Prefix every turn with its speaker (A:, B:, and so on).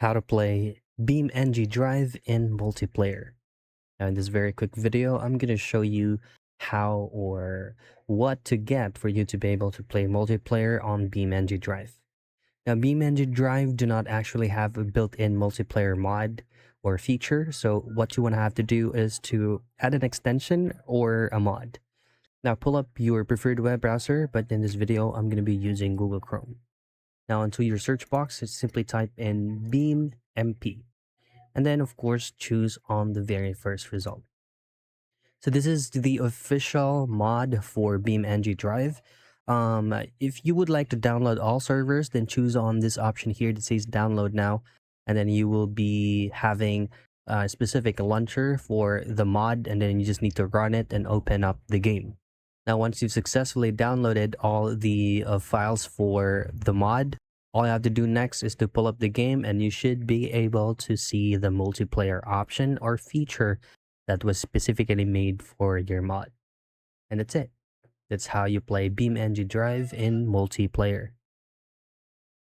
A: how to play BeamNG Drive in multiplayer. Now in this very quick video, I'm going to show you how or what to get for you to be able to play multiplayer on BeamNG Drive. Now BeamNG Drive do not actually have a built-in multiplayer mod or feature, so what you want to have to do is to add an extension or a mod. Now pull up your preferred web browser, but in this video, I'm going to be using Google Chrome. Now into your search box, simply type in BeamMP. And then of course, choose on the very first result. So this is the official mod for BeamNG Drive. If you would like to download all servers, then choose on this option here that says download now. And then you will be having a specific launcher for the mod, and then you just need to run it and open up the game. Now, once you've successfully downloaded all the files for the mod, all you have to do next is to pull up the game, and you should be able to see the multiplayer option or feature that was specifically made for your mod. And that's it. That's how you play BeamNG Drive in multiplayer.